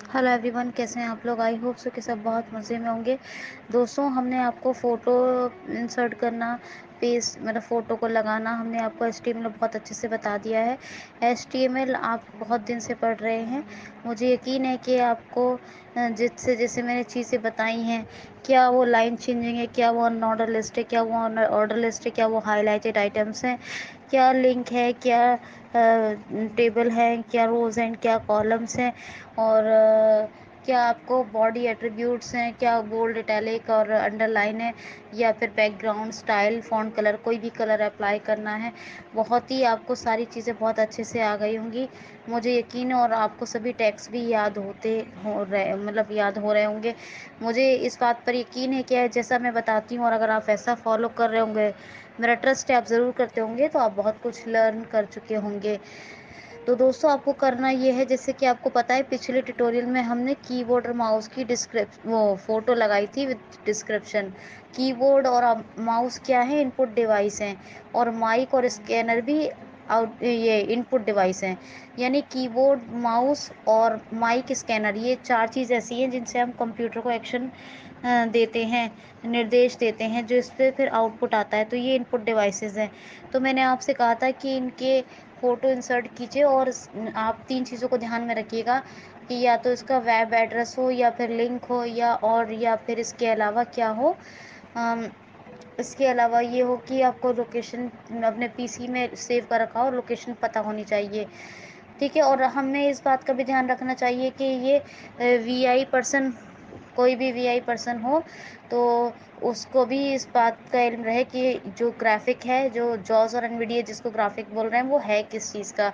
Hello everyone, कैसे हैं आप लोग। आई होप सो कि सब बहुत मज़े में होंगे। दोस्तों, हमने आपको फ़ोटो इंसर्ट करना, पेज मतलब फ़ोटो को लगाना, हमने आपको एचटीएमएल बहुत अच्छे से बता दिया है। एचटीएमएल आप बहुत दिन से पढ़ रहे हैं। मुझे यकीन है कि आपको जिससे जैसे मैंने चीज़ें बताई हैं, क्या वो लाइन चेंजिंग है, क्या वो अनऑर्डर लिस्ट है, क्या वो ऑर्डर लिस्ट है, क्या वो हाईलाइटेड आइटम्स हैं, क्या लिंक है, क्या टेबल है, क्या रोज़ एंड क्या कॉलम्स हैं, और क्या आपको बॉडी एट्रीब्यूट्स हैं, क्या बोल्ड इटैलिक और अंडरलाइन है, या फिर बैकग्राउंड स्टाइल फ़ॉन्ट कलर कोई भी कलर अप्लाई करना है। बहुत ही आपको सारी चीज़ें बहुत अच्छे से आ गई होंगी, मुझे यकीन है। और आपको सभी टैग्स भी याद याद हो रहे होंगे। मुझे इस बात पर यकीन है कि जैसा मैं बताती हूँ और अगर आप वैसा फॉलो कर रहे होंगे, मेरा ट्रस्ट है आप ज़रूर करते होंगे, तो आप बहुत कुछ लर्न कर चुके होंगे। तो दोस्तों, आपको करना ये है, जैसे कि आपको पता है पिछले ट्यूटोरियल में हमने कीबोर्ड और माउस की फ़ोटो लगाई थी विद डिस्क्रिप्शन। कीबोर्ड और माउस क्या है, इनपुट डिवाइस हैं, और माइक और स्कैनर भी ये इनपुट डिवाइस हैं। यानी कीबोर्ड, माउस और माइक, स्कैनर, ये चार चीज़ ऐसी हैं जिनसे हम कंप्यूटर को एक्शन देते हैं, निर्देश देते हैं, जो इस पर फिर आउटपुट आता है। तो ये इनपुट डिवाइसेस हैं। तो मैंने आपसे कहा था कि इनके फ़ोटो इंसर्ट कीजिए, और आप तीन चीज़ों को ध्यान में रखिएगा कि या तो इसका वेब एड्रेस हो, या फिर लिंक हो, या फिर इसके अलावा क्या हो, इसके अलावा ये हो कि आपको लोकेशन अपने पीसी में सेव कर रखा हो, लोकेशन पता होनी चाहिए। ठीक है। और हमें इस बात का भी ध्यान रखना चाहिए कि ये वीआई पर्सन, कोई भी वीआई पर्सन हो तो उसको भी इस बात का इल्म रहे कि जो ग्राफिक है, जो जॉस और एनवीडिया जिसको ग्राफिक बोल रहे हैं, वो है किस चीज़ का।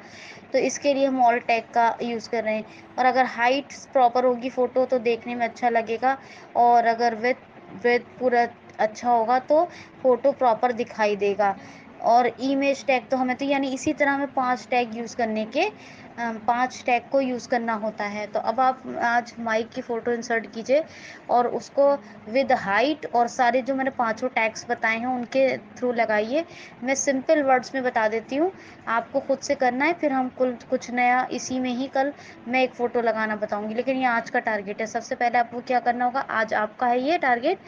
तो इसके लिए हम ऑल टैग का यूज़ कर रहे हैं। और अगर हाइट प्रॉपर होगी फ़ोटो तो देखने में अच्छा लगेगा, और अगर विथ पूरा अच्छा होगा तो फ़ोटो प्रॉपर दिखाई देगा। और इमेज टैग तो हमें तो यानी इसी तरह हमें 5 टैग यूज़ करने के 5 टैग को यूज़ करना होता है। तो अब आप आज माइक की फ़ोटो इंसर्ट कीजिए और उसको विद हाइट और सारे जो मैंने पांचों टैग्स बताए हैं उनके थ्रू लगाइए। मैं सिंपल वर्ड्स में बता देती हूँ, आपको खुद से करना है, फिर हम कुछ नया इसी में ही कल मैं एक फ़ोटो लगाना बताऊंगी। लेकिन ये आज का टारगेट है। सबसे पहले आपको क्या करना होगा, आज आपका है ये टारगेट,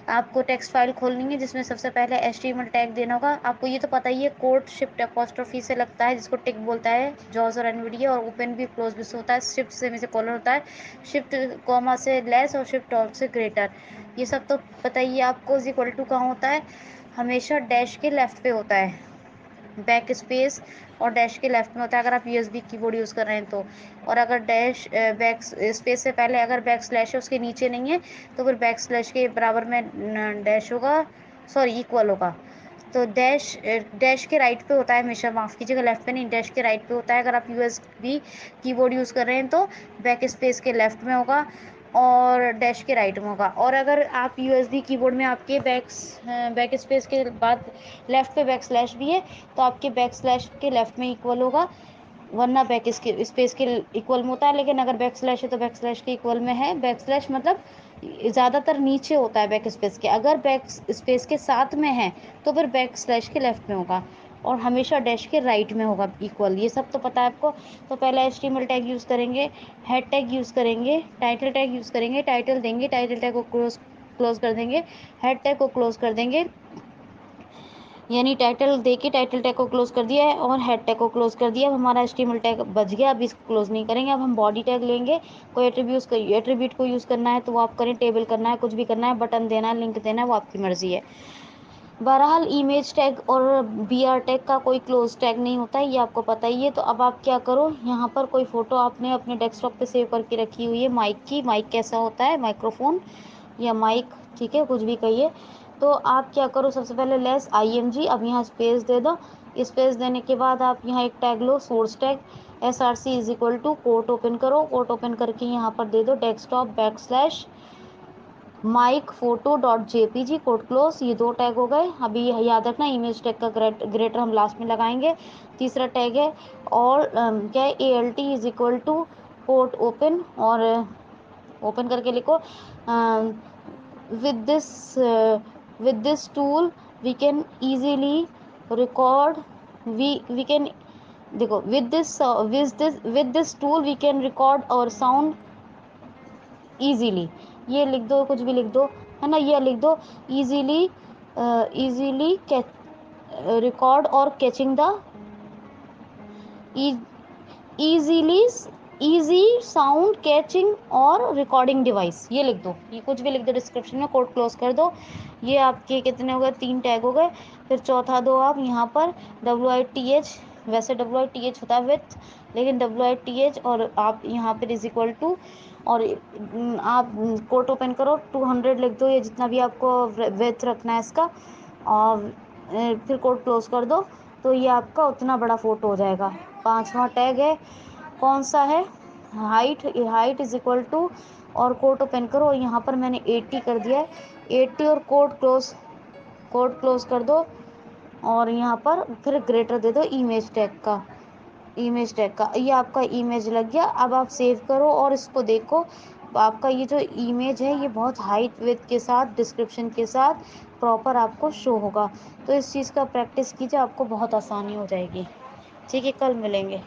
आपको टेक्स्ट फाइल खोलनी है जिसमें सबसे पहले एचटीएमएल टैग देना होगा। आपको ये तो पता ही है, कोड शिफ्ट अपोस्ट्रोफी से लगता है, जिसको टिक बोलता है जॉस और एनवीडिया, और ओपन भी क्लोज भी से होता है, शिफ्ट से में से कॉलर होता है, शिफ्ट कॉमा से लेस, और शिफ्ट ऑल से ग्रेटर। ये सब तो पता ही है आपको। इज इक्वल टू कहाँ होता है, हमेशा डैश के लेफ्ट पे होता है। बैक स्पेस और डैश के लेफ्ट में होता है अगर आप यूएसबी कीबोर्ड यूज़ कर रहे हैं तो। और अगर डैश बैक स्पेस से पहले अगर बैक स्लैश है, उसके नीचे नहीं है, तो फिर बैक स्लैश के बराबर में डैश होगा, सॉरी इक्वल होगा। तो डैश के राइट पे होता है हमेशा, माफ़ कीजिएगा, लेफ्ट पे नहीं, डैश के राइट पे होता है अगर आप यूएसबी कीबोर्ड यूज़ कर रहे हैं तो। बैक स्पेस के लेफ्ट में होगा और डैश के राइट में होगा। और अगर आप यूएसबी कीबोर्ड में आपके बैक स्पेस के बाद लेफ्ट पे बैक स्लैश भी है, तो आपके बैक स्लैश के लेफ्ट में इक्वल होगा, वरना बैक स्पेस के इक्वल में होता है। लेकिन अगर बैक स्लैश है तो बैक स्लैश के इक्वल में है। बैक स्लैश मतलब ज़्यादातर नीचे होता है बैक स्पेस के, अगर बैक स्पेस के साथ में है तो फिर बैक स्लैश के लेफ्ट में होगा, और हमेशा डैश के राइट में होगा इक्वल। ये सब तो पता है आपको। तो पहले एचटीएमएल टैग यूज़ करेंगे, हेड टैग यूज़ करेंगे, टाइटल टैग यूज़ करेंगे, टाइटल देंगे, टाइटल टैग को क्लोज कर देंगे, हेड टैग को क्लोज कर देंगे, यानी टाइटल देके टाइटल टैग को क्लोज कर दिया है और हेड टैग को क्लोज कर दिया। अब हमारा एचटीएमएल टैग बच गया। अब इसको क्लोज नहीं करेंगे। अब हम बॉडी टैग लेंगे। कोई एट्रीब्यूट को यूज़ करना है तो वो आप करें, टेबल करना है, कुछ भी करना है, बटन देना है, लिंक देना है, वो आपकी मर्जी है। बहरहाल इमेज टैग और बीआर टैग का कोई क्लोज टैग नहीं होता है, ये आपको पता ही है। तो अब आप क्या करो, यहाँ पर कोई फ़ोटो आपने अपने डेस्कटॉप पे सेव करके रखी हुई है माइक की। माइक कैसा होता है, माइक्रोफोन या माइक, ठीक है, कुछ भी कहिए। तो आप क्या करो, सबसे पहले लेस ING, अब यहाँ स्पेस दे दो। स्पेस देने के बाद आप यहाँ एक टैग लो, source tag, SRC is equal to, quote open करो, कोट ओपन करके यहाँ पर दे दो desktop back slash mike photo dot JPG, quote close. ये दो टैग हो गए। अभी याद रखना, इमेज टैग का ग्रेटर हम लास्ट में लगाएंगे। तीसरा टैग है और क्या है, ALT is equal to quote open, और ओपन करके लिखो with this uh, with this tool we can easily record, we can, देखो, with this tool we can record our sound easily, ये लिख दो, कुछ भी लिख दो, है ना? ये लिख दो ईज़िली ईज़िली रिकॉर्ड और catching the E easily easy sound catching और रिकॉर्डिंग डिवाइस, ये लिख दो। ये कुछ भी लिख दो डिस्क्रिप्शन में, कोड क्लोज़ कर दो। ये आपके कितने हो गए? 3 टैग हो गए। फिर चौथा दो आप यहाँ पर WITH, वैसे WITH होता है विथ, लेकिन WITH और आप यहाँ पर इज़ इक्वल टू, और आप कोट ओपन करो, 200 लिख दो, ये जितना भी आपको विथ रखना है इसका, और फिर कोड क्लोज़ कर दो। तो ये आपका उतना बड़ा फ़ोटो हो जाएगा। 5वां टैग है, कौन सा है? हाइट इज़ इक्वल टू, और कोट ओपन करो, और यहाँ पर मैंने 80 कर दिया है, 80, और कोड क्लोज़ कर दो। और यहाँ पर फिर ग्रेटर दे दो इमेज टैग का। ये आपका इमेज लग गया। अब आप सेव करो और इसको देखो। आपका ये जो इमेज है ये बहुत हाइट विड्थ के साथ, डिस्क्रिप्शन के साथ प्रॉपर आपको शो होगा। तो इस चीज़ का प्रैक्टिस कीजिए, आपको बहुत आसानी हो जाएगी। ठीक है, कल मिलेंगे।